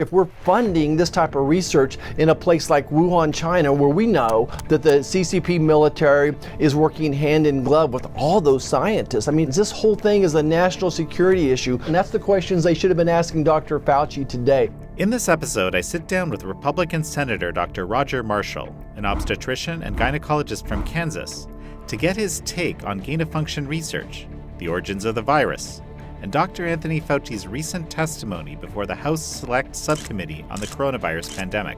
If we're funding this type of research in a place like Wuhan, China, where we know that the CCP military is working hand in glove with all those scientists, I mean, this whole thing is a national security issue, and that's the questions they should have been asking Dr. Fauci today. In this episode, I sit down with Republican Senator Dr. Roger Marshall, an obstetrician and gynecologist from Kansas, to get his take on gain-of-function research, the origins of the virus, and Dr. Anthony Fauci's recent testimony before the House Select Subcommittee on the coronavirus pandemic.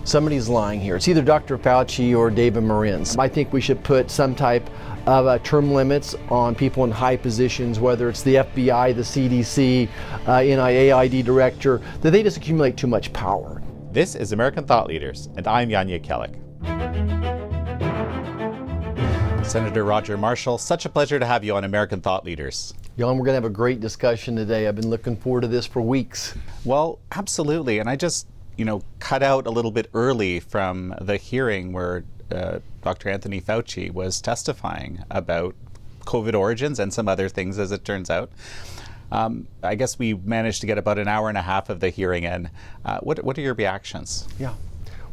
Somebody's lying here. It's either Dr. Fauci or David Marins. I think we should put some type of term limits on people in high positions, whether it's the FBI, the CDC, NIAID director, that they just accumulate too much power. This is American Thought Leaders, and I'm Yanya Kellick. Senator Roger Marshall, such a pleasure to have you on American Thought Leaders. Jan, we're going to have a great discussion today. I've been looking forward to this for weeks. Well, absolutely. And I just, cut out a little bit early from the hearing where Dr. Anthony Fauci was testifying about COVID origins and some other things, as it turns out. I guess we managed to get about an hour and a half of the hearing in. What are your reactions? Yeah.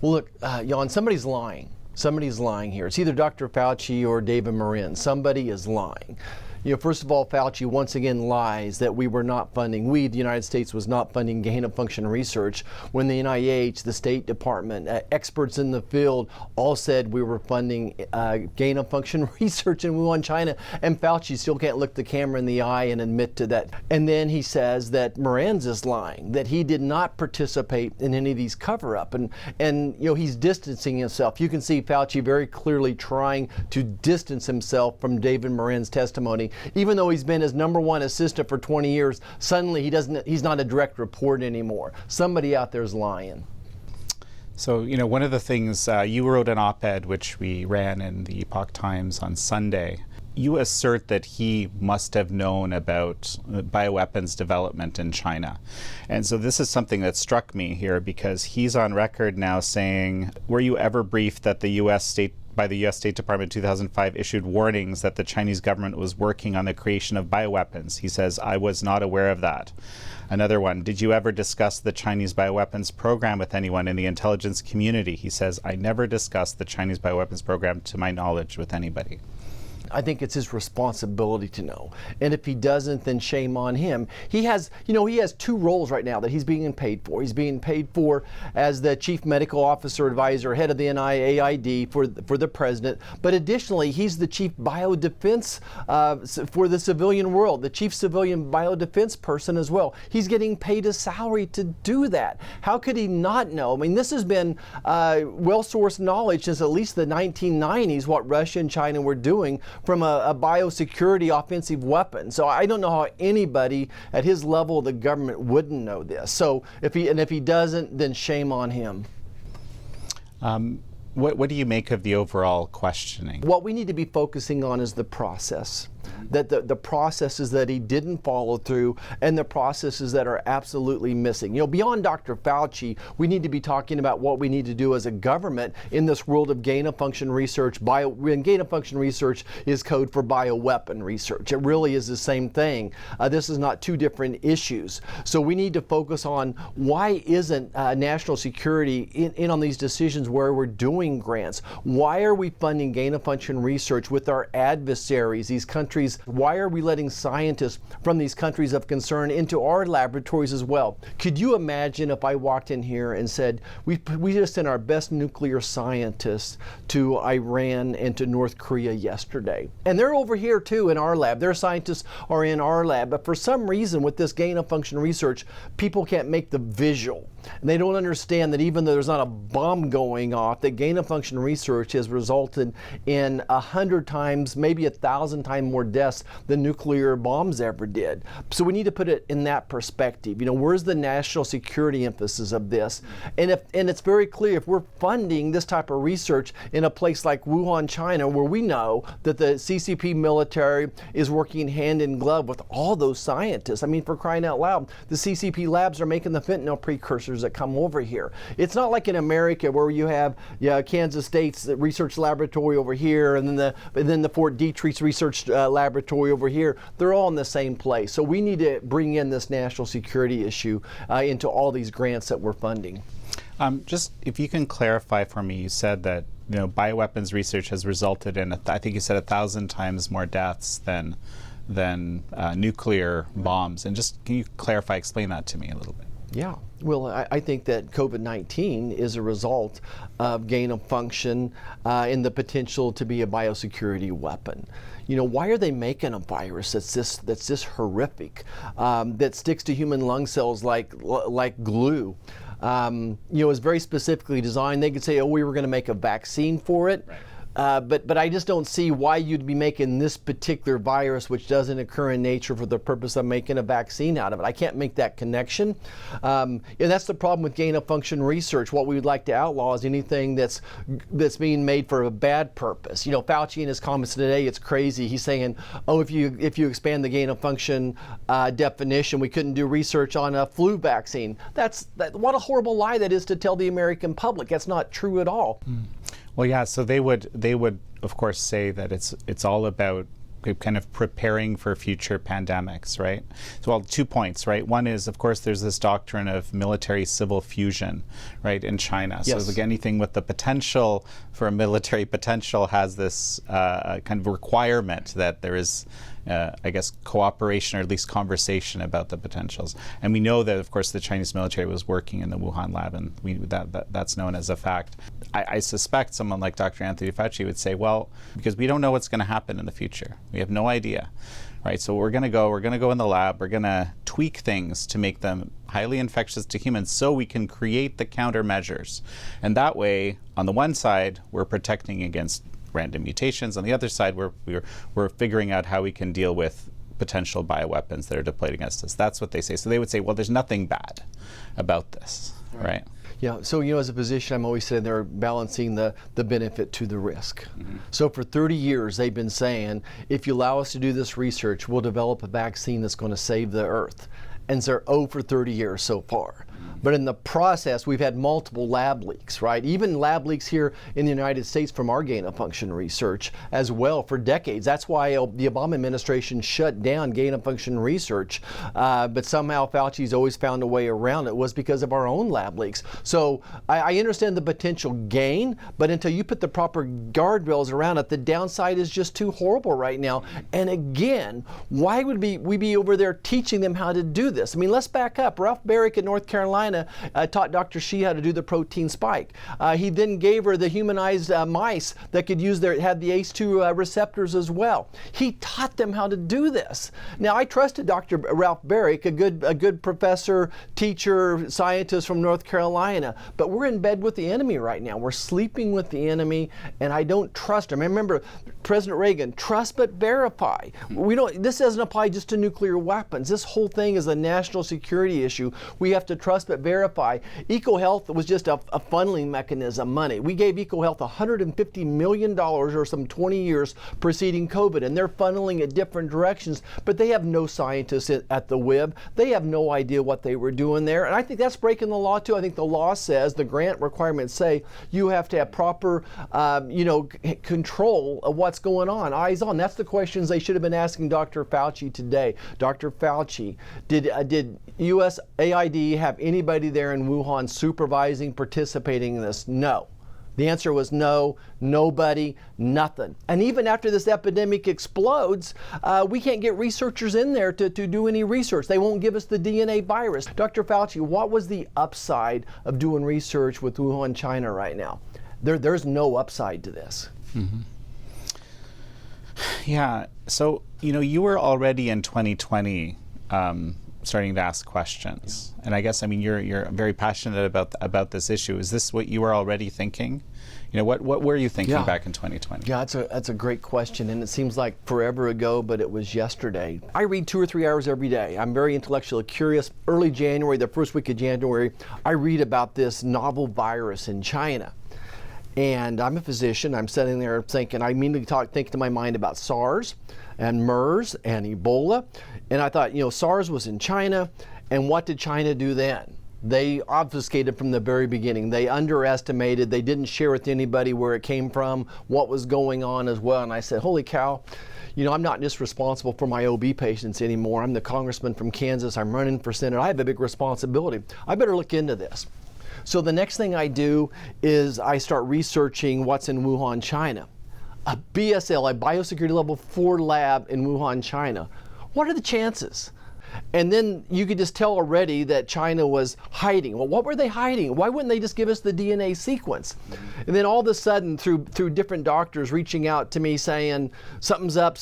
Well, look, Jan, somebody's lying. Somebody's lying here. It's either Dr. Fauci or David Marins. Somebody is lying. First of all, Fauci once again lies that we were not funding, the United States was not funding gain-of-function research when the NIH, the State Department, experts in the field all said we were funding gain-of-function research in Wuhan, China, and Fauci still can't look the camera in the eye and admit to that. And then he says that Marins is lying, that he did not participate in any of these cover-up, and he's distancing himself. You can see Fauci very clearly trying to distance himself from David Marins' testimony. Even though he's been his number one assistant for 20 years, suddenly he's not a direct report anymore. Somebody out there is lying. So, one of the things, you wrote an op-ed which we ran in the Epoch Times on Sunday. You assert that he must have known about bioweapons development in China. And so this is something that struck me here because he's on record now saying, were you ever briefed that the U.S. State Department in 2005 issued warnings that the Chinese government was working on the creation of bioweapons? He says, I was not aware of that. Another one, did you ever discuss the Chinese bioweapons program with anyone in the intelligence community? He says, I never discussed the Chinese bioweapons program to my knowledge with anybody. I think it's his responsibility to know. And if he doesn't, then shame on him. He has two roles right now that he's being paid for. He's being paid for as the chief medical officer advisor, head of the NIAID for the president. But additionally, he's the chief biodefense for the civilian world, the chief civilian biodefense person as well. He's getting paid a salary to do that. How could he not know? I mean, this has been well-sourced knowledge since at least the 1990s, what Russia and China were doing from a biosecurity offensive weapon. So I don't know how anybody at his level of the government wouldn't know this. So if he doesn't, then shame on him. What do you make of the overall questioning? What we need to be focusing on is the process. That the processes that he didn't follow through and the processes that are absolutely missing. Beyond Dr. Fauci, we need to be talking about what we need to do as a government in this world of gain-of-function research. And gain-of-function research is code for bioweapon research. It really is the same thing. This is not two different issues. So we need to focus on why isn't national security in on these decisions where we're doing grants? Why are we funding gain-of-function research with our adversaries, these countries? Why are we letting scientists from these countries of concern into our laboratories as well? Could you imagine if I walked in here and said, we just sent our best nuclear scientists to Iran and to North Korea yesterday. And they're over here too in our lab. Their scientists are in our lab. But for some reason with this gain-of-function research, people can't make the visual. And they don't understand that even though there's not a bomb going off, that gain-of-function research has resulted in 100 times, maybe 1,000 times more deaths than nuclear bombs ever did. So we need to put it in that perspective. Where's the national security emphasis of this? And it's very clear, if we're funding this type of research in a place like Wuhan, China, where we know that the CCP military is working hand in glove with all those scientists. I mean, for crying out loud, the CCP labs are making the fentanyl precursors researchers that come over here. It's not like in America where you have Kansas State's research laboratory over here, and then the Fort Detrick's research laboratory over here. They're all in the same place. So we need to bring in this national security issue into all these grants that we're funding. Just if you can clarify for me, you said that bioweapons research has resulted in, I think you said 1,000 times more deaths than nuclear bombs. And just can you clarify, explain that to me a little bit? Yeah, well, I think that COVID-19 is a result of gain of function and the potential to be a biosecurity weapon. Why are they making a virus that's this horrific, that sticks to human lung cells like glue? It's very specifically designed. They could say, oh, we were going to make a vaccine for it. Right. But I just don't see why you'd be making this particular virus, which doesn't occur in nature, for the purpose of making a vaccine out of it. I can't make that connection. And that's the problem with gain-of-function research. What we would like to outlaw is anything that's being made for a bad purpose. Fauci in his comments today, it's crazy. He's saying, oh, if you expand the gain-of-function definition, we couldn't do research on a flu vaccine. What a horrible lie that is to tell the American public. That's not true at all. Well, yeah. So they would of course say that it's all about kind of preparing for future pandemics, right? So, well, 2 points, right? One is, of course, there's this doctrine of military-civil fusion, right, in China. Yes. So, like anything with the potential for a military potential has this kind of requirement that there is, I guess, cooperation or at least conversation about the potentials. And we know that, of course, the Chinese military was working in the Wuhan lab, and that's known as a fact. I suspect someone like Dr. Anthony Fauci would say, well, because we don't know what's going to happen in the future. We have no idea, right? So we're going to go in the lab, we're going to tweak things to make them highly infectious to humans so we can create the countermeasures. And that way, on the one side, we're protecting against random mutations. On the other side, we're figuring out how we can deal with potential bioweapons that are deployed against us. That's what they say. So they would say, well, there's nothing bad about this, right? Yeah, so as a physician, I'm always saying they're balancing the benefit to the risk. Mm-hmm. So for 30 years, they've been saying, if you allow us to do this research, we'll develop a vaccine that's going to save the earth. And they're for 30 years so far. But in the process, we've had multiple lab leaks, right? Even lab leaks here in the United States from our gain-of-function research as well for decades. That's why the Obama administration shut down gain-of-function research. But somehow Fauci's always found a way around it. It was because of our own lab leaks. So I understand the potential gain, but until you put the proper guardrails around it, the downside is just too horrible right now. And again, why would we be over there teaching them how to do this? I mean, let's back up. Ralph Barrick in North Carolina taught Dr. Shi how to do the protein spike. He then gave her the humanized mice that could had the ACE2 receptors as well. He taught them how to do this. Now, I trusted Dr. Ralph Barrick, a good professor, teacher, scientist from North Carolina, but we're in bed with the enemy right now. We're sleeping with the enemy, and I don't trust him. Remember, President Reagan, trust but verify. This doesn't apply just to nuclear weapons. This whole thing is a national security issue. We have to trust but verify. EcoHealth was just a funneling mechanism, money. We gave EcoHealth $150 million or some 20 years preceding COVID, and they're funneling it different directions, but they have no scientists at the WIB. They have no idea what they were doing there, and I think that's breaking the law too. I think the law says, the grant requirements say, you have to have proper, control of what's going on, eyes on. That's the questions they should have been asking Dr. Fauci today. Dr. Fauci, did USAID have anybody there in Wuhan supervising, participating in this? No. The answer was no, nobody, nothing. And even after this epidemic explodes, we can't get researchers in there to do any research. They won't give us the DNA virus. Dr. Fauci, what was the upside of doing research with Wuhan, China right now? There's no upside to this. Mm-hmm. Yeah, so, you were already in 2020 starting to ask questions. And I guess, you're very passionate about this issue. Is this what you were already thinking? What were you thinking back in 2020? Yeah, that's a great question, and it seems like forever ago, but it was yesterday. I read 2 or 3 hours every day. I'm very intellectually curious. Early January, the first week of January, I read about this novel virus in China. And I'm a physician. I'm sitting there thinking, I immediately think to my mind about SARS and MERS and Ebola. And I thought, SARS was in China, and what did China do then? They obfuscated from the very beginning. They underestimated. They didn't share with anybody where it came from, what was going on as well. And I said, holy cow, I'm not just responsible for my OB patients anymore. I'm the congressman from Kansas. I'm running for Senate. I have a big responsibility. I better look into this. So the next thing I do is I start researching what's in Wuhan, China. A BSL, a biosecurity level 4 lab in Wuhan, China. What are the chances? And then you could just tell already that China was hiding. Well, what were they hiding? Why wouldn't they just give us the DNA sequence? And then all of a sudden, through different doctors reaching out to me saying, something's up,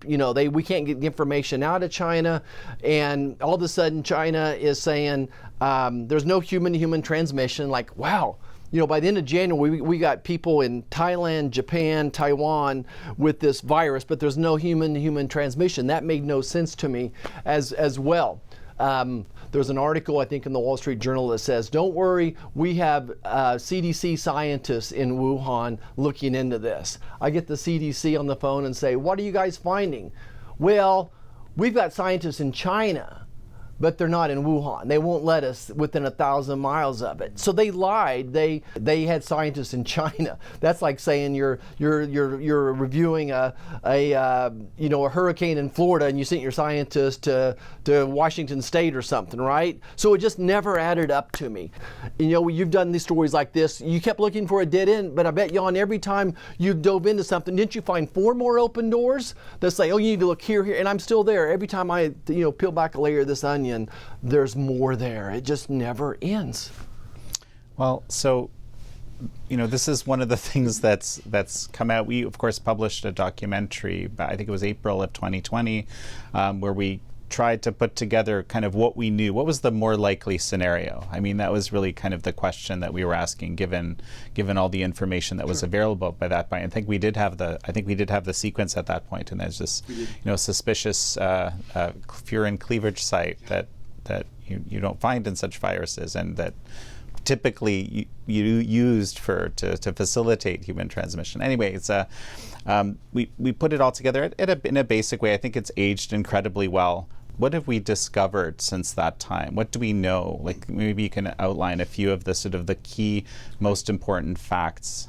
we can't get the information out of China. And all of a sudden, China is saying, there's no human-to-human transmission. Like, wow. By the end of January, we got people in Thailand, Japan, Taiwan with this virus, but there's no human-to-human transmission. That made no sense to me as well. There's an article, I think, in the Wall Street Journal that says, don't worry, we have CDC scientists in Wuhan looking into this. I get the CDC on the phone and say, what are you guys finding? Well, we've got scientists in China, but they're not in Wuhan. They won't let us within 1,000 miles of it. So they lied. They had scientists in China. That's like saying you're reviewing a hurricane in Florida and you sent your scientist to Washington State or something, right? So it just never added up to me. You've done these stories like this. You kept looking for a dead end, but I bet you every time you dove into something, didn't you find 4 more open doors that say, oh, you need to look here, and I'm still there. Every time I peel back a layer of this onion, there's more there. It just never ends. Well, so, this is one of the things that's come out. We, of course, published a documentary, I think it was April of 2020, where we tried to put together kind of what we knew. What was the more likely scenario? I mean, that was really kind of the question that we were asking, given all the information that was available by that point. I think we did have the sequence at that point, and there's this suspicious furin cleavage site that you don't find in such viruses, and that typically you used to facilitate human transmission. Anyway, it's we put it all together in a basic way. I think it's aged incredibly well. What have we discovered since that time? What do we know? Like, maybe you can outline a few of the sort of the key, most important facts.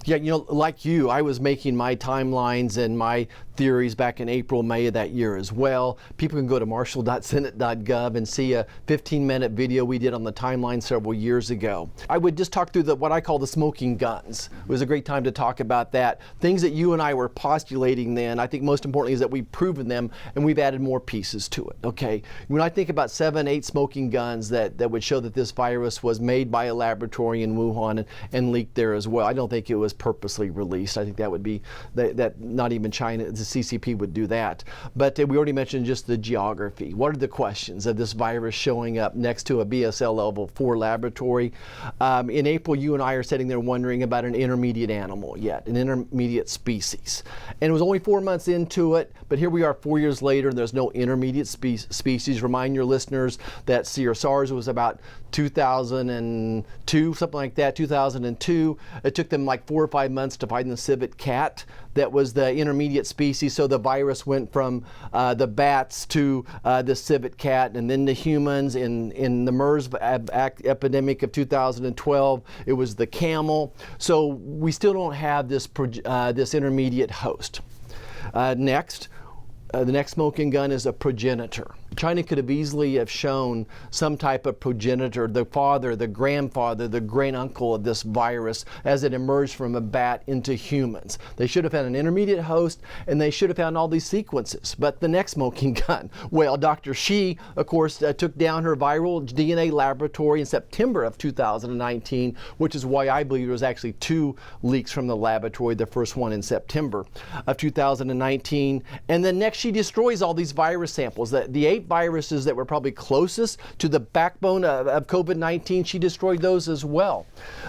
Yeah, like you, I was making my timelines and my theories back in April, May of that year as well. People can go to marshall.senate.gov and see a 15-minute video we did on the timeline several years ago. I would just talk through what I call the smoking guns. It was a great time to talk about that. Things that you and I were postulating then, I think most importantly is that we've proven them and we've added more pieces to it, okay? When I think about 7, 8 smoking guns that would show that this virus was made by a laboratory in Wuhan and leaked there as well, I don't think it was purposely released. I think that would be, that not even China, the CCP would do that. But we already mentioned just the geography. What are the questions of this virus showing up next to a BSL level 4 laboratory? In April, you and I are sitting there wondering about an intermediate animal yet, an intermediate species. And it was only 4 months into it, but here we are 4 years later and there's no intermediate species. Remind your listeners that SARS was about 2002, something like that, 2002. It took them like 4 or 5 months to find the civet cat that was the intermediate species. So the virus went from the bats to the civet cat and then the humans. In the MERS epidemic of 2012, it was the camel. So we still don't have this intermediate host. Next. The next smoking gun is a progenitor. China could have easily have shown some type of progenitor, the father, the grandfather, the great uncle of this virus as it emerged from a bat into humans. They should have had an intermediate host and they should have found all these sequences. But the next smoking gun, well, Dr. Shi, of course, took down her viral DNA laboratory in September of 2019, which is why I believe there was actually 2 leaks from the laboratory, the first one in September of 2019. And then next she destroys all these virus samples. The 8 viruses that were probably closest to the backbone of COVID-19, she destroyed those as well.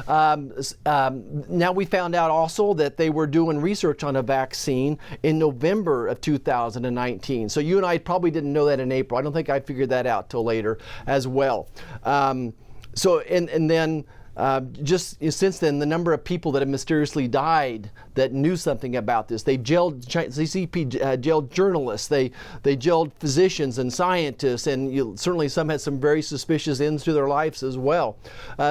Now we found out also that they were doing research on a vaccine in November of 2019. So you and I probably didn't know that in April. I don't think I figured that out till later as well. Then just since then, the number of people that have mysteriously died that knew something about this. They jailed CCP, jailed journalists. They jailed physicians and scientists, and certainly some had some very suspicious ends to their lives as well.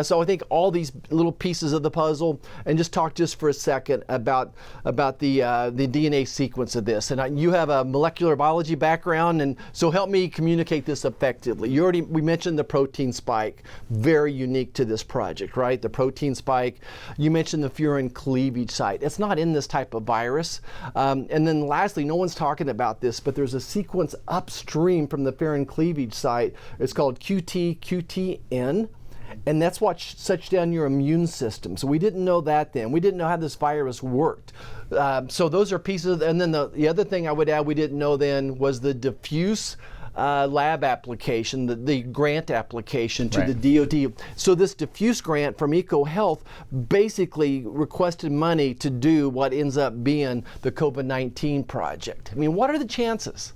So I think all these little pieces of the puzzle, and just talk just for a second about the DNA sequence of this. And you have a molecular biology background, and so help me communicate this effectively. We mentioned the protein spike, very unique to this project, right? The protein spike. You mentioned the furin cleavage site. It's not in this type of virus. And then lastly, no one's talking about this, but there's a sequence upstream from the furin cleavage site. It's called QTN. And that's what shuts down your immune system. So we didn't know that then. We didn't know how this virus worked. So those are pieces. And then the other thing I would add we didn't know then was the diffuse lab application, the grant application to the DoD. So this diffuse grant from EcoHealth basically requested money to do what ends up being the COVID-19 project. I mean, what are the chances?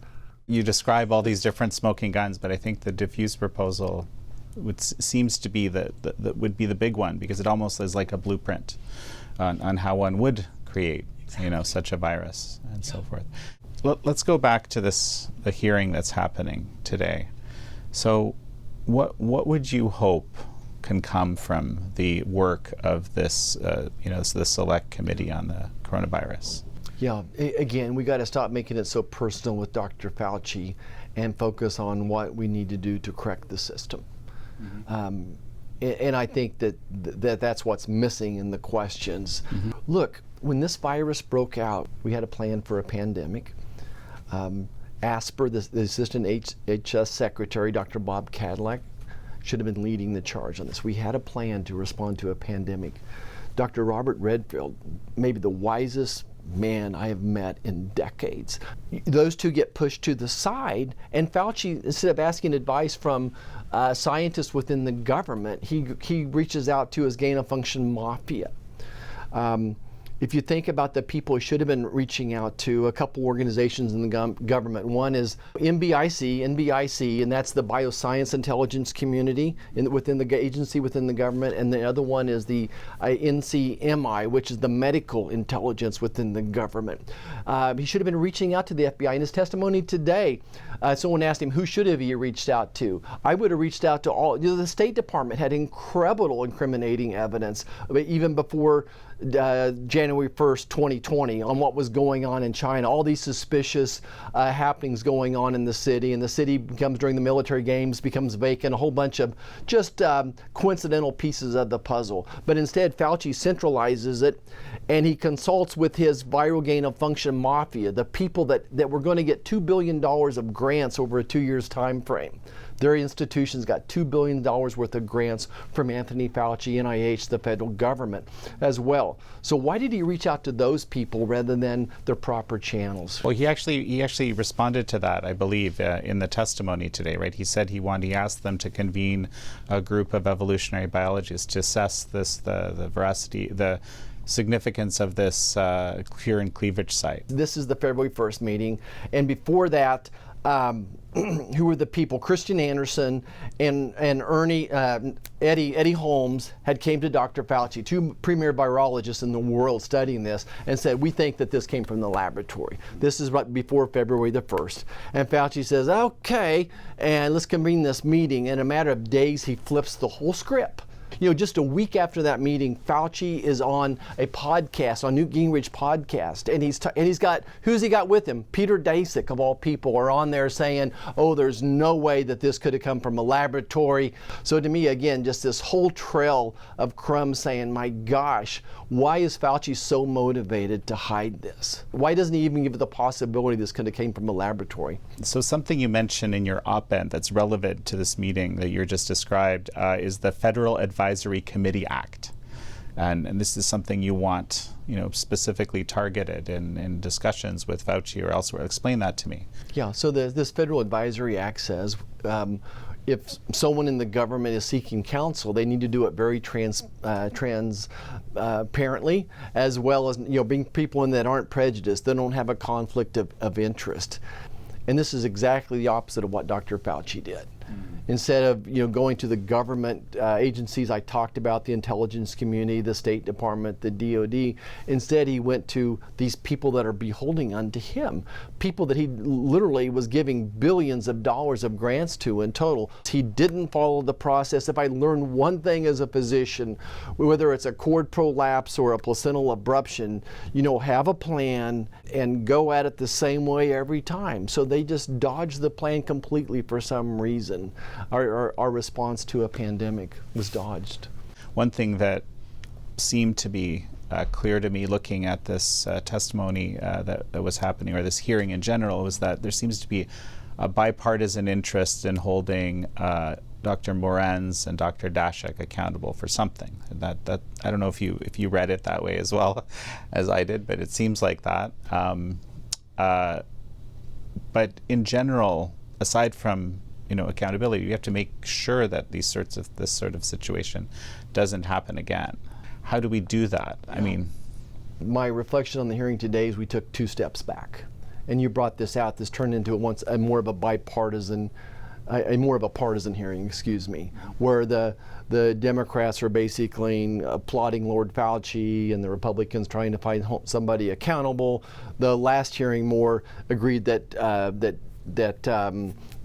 You describe all these different smoking guns, but I think the diffuse proposal seems to be that would be the big one, because it almost is like a blueprint on how one would create, such a virus and so forth. Let's go back to the hearing that's happening today. So, what would you hope can come from the work of this, the select committee on the coronavirus? Yeah, again, we got to stop making it so personal with Dr. Fauci and focus on what we need to do to correct the system. Mm-hmm. And I think that's what's missing in the questions. Mm-hmm. Look, when this virus broke out, we had a plan for a pandemic. ASPR, the Assistant HS Secretary, Dr. Bob Cadillac, should have been leading the charge on this. We had a plan to respond to a pandemic. Dr. Robert Redfield, maybe the wisest man I have met in decades. Those two get pushed to the side, and Fauci, instead of asking advice from scientists within the government, he reaches out to his gain-of-function mafia. If you think about the people he should have been reaching out to, a couple organizations in the government. One is NBIC, and that's the Bioscience Intelligence Community within the agency, within the government. And the other one is the NCMI, which is the Medical Intelligence within the government. He should have been reaching out to the FBI. In his testimony today, someone asked him, who should have he reached out to? I would have reached out to all. The State Department had incredible incriminating evidence, even before January 1st, 2020, on what was going on in China, all these suspicious happenings going on in the city, and the city becomes, during the military games, becomes vacant, a whole bunch of just coincidental pieces of the puzzle. But instead, Fauci centralizes it, and he consults with his viral gain-of-function mafia, the people that were going to get $2 billion of grants over a 2 years time frame. Their institutions got $2 billion worth of grants from Anthony Fauci, NIH, the federal government as well. So why did he reach out to those people rather than the proper channels? Well, he actually responded to that, I believe, in the testimony today, right? He said he asked them to convene a group of evolutionary biologists to assess the veracity, the significance of this furin cleavage site. This is the February 1st meeting, and before that, who were the people? Christian Anderson and Eddie Holmes had came to Dr. Fauci, two premier virologists in the world studying this, and said, we think that this came from the laboratory. This is right before February the 1st. And Fauci says, okay, and let's convene this meeting. In a matter of days, he flips the whole script. Just a week after that meeting, Fauci is on a podcast, on Newt Gingrich podcast, and he's got, who's he got with him? Peter Daszak, of all people, are on there saying, oh, there's no way that this could have come from a laboratory. So to me, again, just this whole trail of crumbs saying, my gosh, why is Fauci so motivated to hide this? Why doesn't he even give it the possibility this could have came from a laboratory? So something you mentioned in your op-ed that's relevant to this meeting that you just described is the Federal Advisory Committee Act. And this is something you want, specifically targeted in discussions with Fauci or elsewhere. Explain that to me. Yeah, so this Federal Advisory Act says if someone in the government is seeking counsel, they need to do it very transparently, as well as being people in that aren't prejudiced, they don't have a conflict of interest. And this is exactly the opposite of what Dr. Fauci did. Instead of going to the government agencies I talked about, the intelligence community, the State Department, the DOD, instead he went to these people that are beholding unto him, people that he literally was giving billions of dollars of grants to in total. He didn't follow the process. If I learned one thing as a physician, whether it's a cord prolapse or a placental abruption, have a plan and go at it the same way every time. So they just dodged the plan completely for some reason. Our response to a pandemic was dodged. One thing that seemed to be clear to me looking at this testimony that was happening, or this hearing in general, was that there seems to be a bipartisan interest in holding Dr. Moran's and Dr. Dashak accountable for something. That I don't know if you read it that way as well as I did, but it seems like that. But in general, aside from accountability, you have to make sure that this sort of situation doesn't happen again. How do we do that? I mean, my reflection on the hearing today is we took 2 steps back, and you brought this out. This turned into more of a partisan hearing, where the Democrats are basically applauding Lord Fauci and the Republicans trying to find somebody accountable. The last hearing more agreed that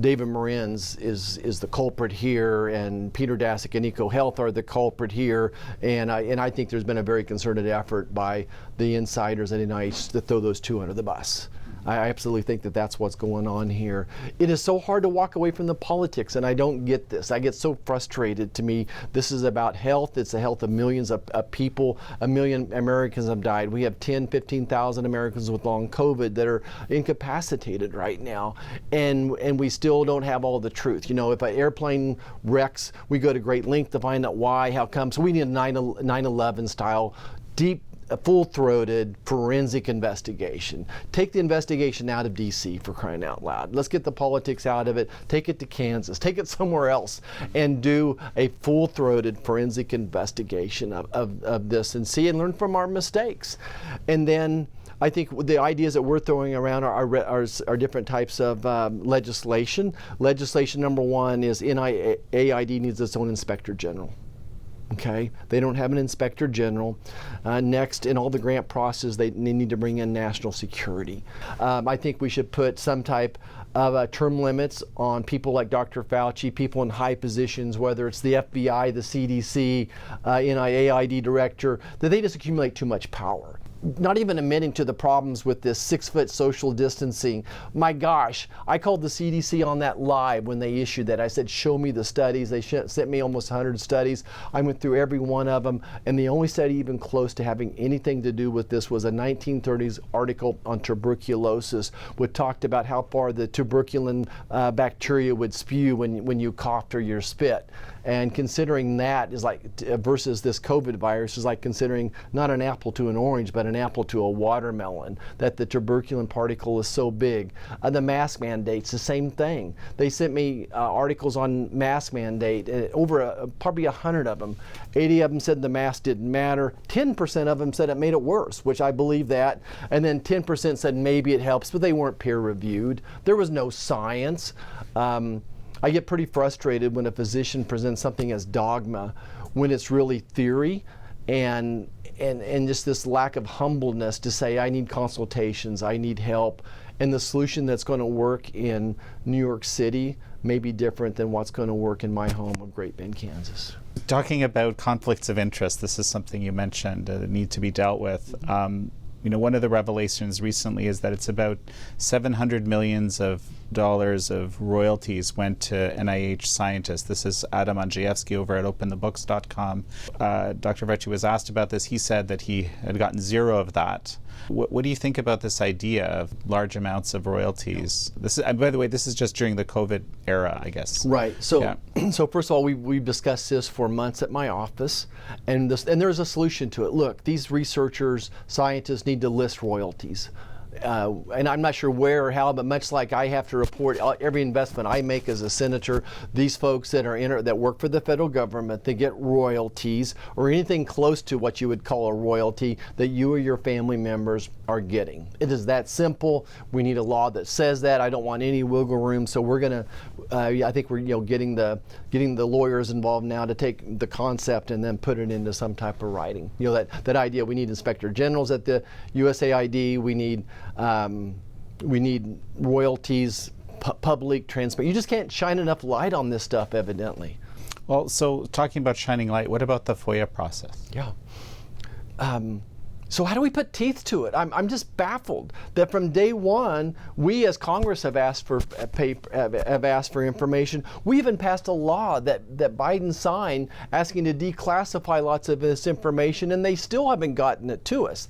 David Moran's is the culprit here, and Peter Daszak and EcoHealth are the culprit here, and I think there's been a very concerted effort by the insiders at NIH to throw those 2 under the bus. I absolutely think that that's what's going on here. It is so hard to walk away from the politics, and I don't get this. I get so frustrated. To me, this is about health. It's the health of millions of people. 1 million Americans have died. We have 15,000 Americans with long COVID that are incapacitated right now, and we still don't have all the truth. If an airplane wrecks, we go to great length to find out why, how come. So we need a 9/11 style, deep, a full-throated forensic investigation. Take the investigation out of D.C., for crying out loud. Let's get the politics out of it. Take it to Kansas. Take it somewhere else and do a full-throated forensic investigation of this and see and learn from our mistakes. And then I think the ideas that we're throwing around are different types of legislation. Legislation number 1 is NIAID needs its own inspector general. Okay, they don't have an inspector general. Next, in all the grant process, they need to bring in national security. I think we should put some type of term limits on people like Dr. Fauci, people in high positions, whether it's the FBI, the CDC, NIAID director, that they just accumulate too much power. Not even admitting to the problems with this 6-foot social distancing. My gosh, I called the CDC on that live when they issued that. I said, show me the studies. They sent me almost 100 studies. I went through every one of them, and the only study even close to having anything to do with this was a 1930s article on tuberculosis, which talked about how far the tuberculin bacteria would spew when you coughed or you spit. And considering that is like, versus this COVID virus, is like considering not an apple to an orange, but an apple to a watermelon, that the tuberculin particle is so big. The mask mandates, the same thing. They sent me articles on mask mandate, probably 100 of them. 80 of them said the mask didn't matter. 10% of them said it made it worse, which I believe that. And then 10% said maybe it helps, but they weren't peer reviewed. There was no science. I get pretty frustrated when a physician presents something as dogma when it's really theory, and just this lack of humbleness to say, I need consultations, I need help, and the solution that's going to work in New York City may be different than what's going to work in my home of Great Bend, Kansas. Talking about conflicts of interest, this is something you mentioned that need to be dealt with. One of the revelations recently is that it's about $700 million of royalties went to NIH scientists. This is Adam Andrzejewski over at OpenTheBooks.com. Dr. Fauci was asked about this. He said that he had gotten 0 of that. What do you think about this idea of large amounts of royalties? This is, by the way, this is just during the COVID era, I guess. Right. So, so first of all, we've discussed this for months at my office, and there's a solution to it. Look, these researchers, scientists need to list royalties. and I'm not sure where or how, but much like I have to report every investment I make as a senator, these folks that are that work for the federal government, they get royalties or anything close to what you would call a royalty that you or your family members are getting. It is that simple. We need a law that says that. I don't want any wiggle room, so we're going to. I think we're getting the lawyers involved now to take the concept and then put it into some type of writing. That idea. We need inspector generals at the USAID. We need royalties, public, transparent. You just can't shine enough light on this stuff, evidently. Well, so talking about shining light, what about the FOIA process? Yeah. So how do we put teeth to it? I'm just baffled that from day one, we as Congress have asked for information. We even passed a law that Biden signed asking to declassify lots of this information, and they still haven't gotten it to us.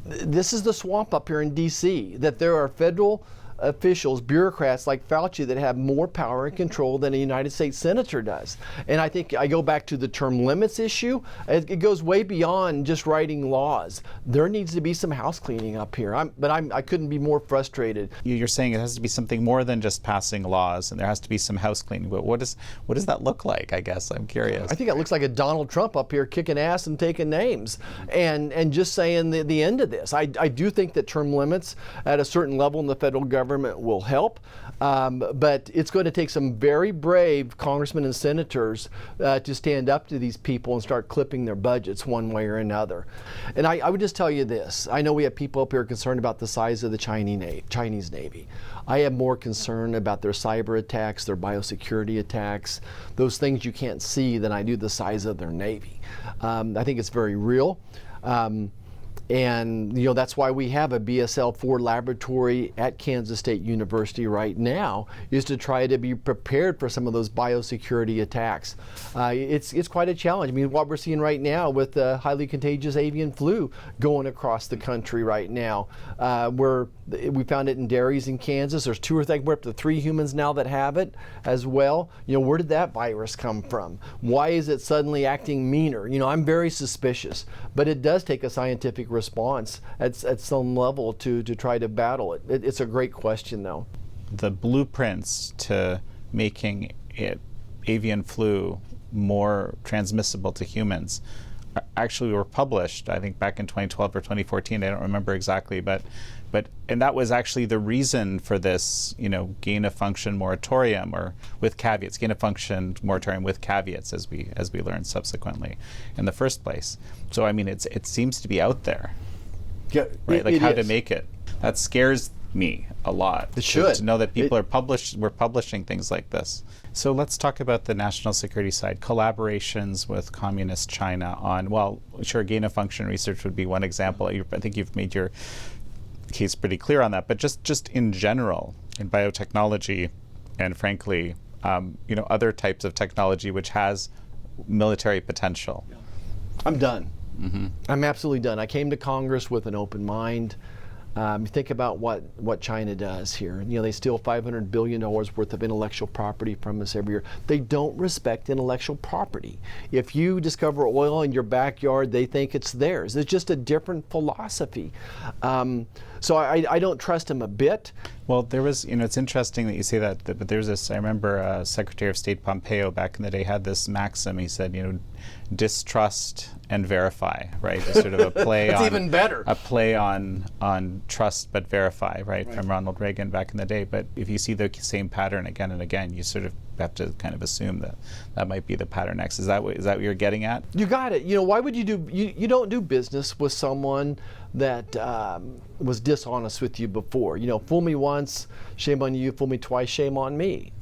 This is the swamp up here in D.C., that there are federal officials, bureaucrats like Fauci that have more power and control than a United States senator does. And I think I go back to the term limits issue. It goes way beyond just writing laws. There needs to be some house cleaning up here. I couldn't be more frustrated. You're saying it has to be something more than just passing laws, and there has to be some house cleaning. But what does that look like? I guess I'm curious. I think it looks like a Donald Trump up here kicking ass and taking names, and just saying the end of this. I do think that term limits at a certain level in the federal government will help, but it's going to take some very brave congressmen and senators to stand up to these people and start clipping their budgets one way or another. And I would just tell you this. I know we have people up here concerned about the size of the Chinese Navy. I have more concern about their cyber attacks, their biosecurity attacks, those things you can't see, than I do the size of their Navy. I think it's very real. And that's why we have a BSL-4 laboratory at Kansas State University right now, is to try to be prepared for some of those biosecurity attacks. It's quite a challenge. I mean, what we're seeing right now with the highly contagious avian flu going across the country right now, we found it in dairies in Kansas. There's 2 or 3, we're up to 3 humans now that have it as well. Where did that virus come from? Why is it suddenly acting meaner? I'm very suspicious, but it does take a scientific response at some level to try to battle it. It's a great question, though. The blueprints to making avian flu more transmissible to humans actually were published, I think, back in 2012 or 2014. I don't remember exactly, but that was actually the reason for this, gain of function moratorium, or with caveats, gain of function moratorium with caveats, as we learned subsequently in the first place. So I mean, it seems to be out there, yeah, right? Like how to make it. That scares me a lot. It should. To know that people we're publishing things like this. So let's talk about the national security side. Collaborations with communist China on, well, sure, gain of function research would be one example. I think you've made your case pretty clear on that, but just in general, in biotechnology, and frankly, other types of technology which has military potential. I'm done. Mm-hmm. I'm absolutely done. I came to Congress with an open mind. Think about what China does here. They steal $500 billion worth of intellectual property from us every year. They don't respect intellectual property. If you discover oil in your backyard, they think it's theirs. It's just a different philosophy. So I don't trust them a bit. Well, there was, it's interesting that you say that, but there's this, I remember Secretary of State Pompeo back in the day had this maxim. He said, distrust and verify, right? It's sort of a play That's on even better. A play on trust but verify, right, from Ronald Reagan back in the day. But if you see the same pattern again and again, you sort of have to kind of assume that might be the pattern next. Is that what you're getting at? You got it. Why would you don't do business with someone that was dishonest with you before? Fool me once, shame on you. Fool me twice, shame on me.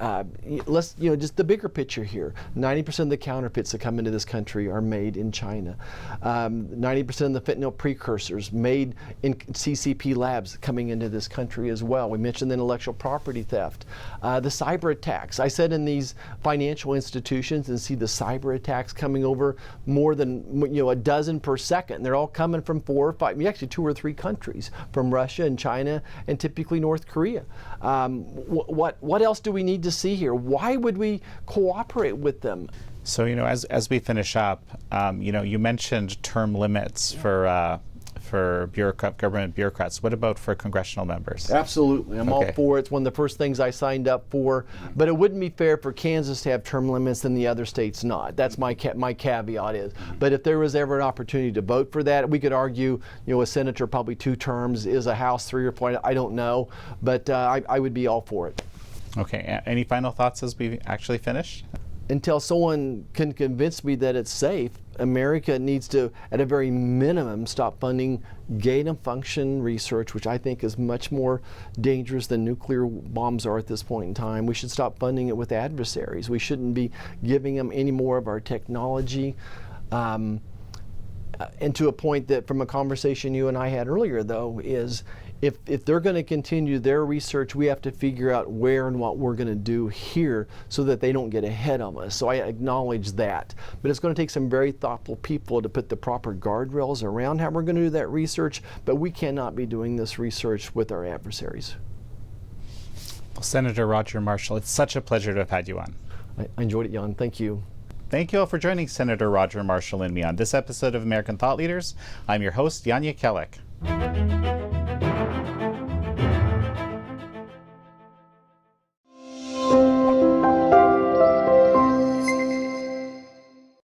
Let's just the bigger picture here. 90% of the counterfeits that come into this country are made in China. 90% of the fentanyl precursors made in CCP labs coming into this country as well. We mentioned the intellectual property theft, the cyber attacks. I said in these financial institutions and see the cyber attacks coming over more than a dozen per second. They're all coming from 4 or 5, actually 2 or 3 countries, from Russia and China and typically North Korea. What else do we need to see here? Why would we cooperate with them? So as we finish up, you mentioned term limits for for government bureaucrats. What about for congressional members? Absolutely. I'm Okay. all for it. It's one of the first things I signed up for. But it wouldn't be fair for Kansas to have term limits and the other states not. That's my caveat is. But if there was ever an opportunity to vote for that, we could argue, a senator probably 2 terms, is a House 3 or 4, I don't know. But I would be all for it. Okay. Any final thoughts as we actually finish? Until someone can convince me that it's safe, America needs to, at a very minimum, stop funding gain-of-function research, which I think is much more dangerous than nuclear bombs are at this point in time. We should stop funding it with adversaries. We shouldn't be giving them any more of our technology. And to a point that, from a conversation you and I had earlier, though, is if they're going to continue their research, we have to figure out where and what we're going to do here so that they don't get ahead of us. So I acknowledge that. But it's going to take some very thoughtful people to put the proper guardrails around how we're going to do that research. But we cannot be doing this research with our adversaries. Well, Senator Roger Marshall, it's such a pleasure to have had you on. I enjoyed it, Jan. Thank you. Thank you all for joining Senator Roger Marshall and me on this episode of American Thought Leaders. I'm your host, Yanya Kellick.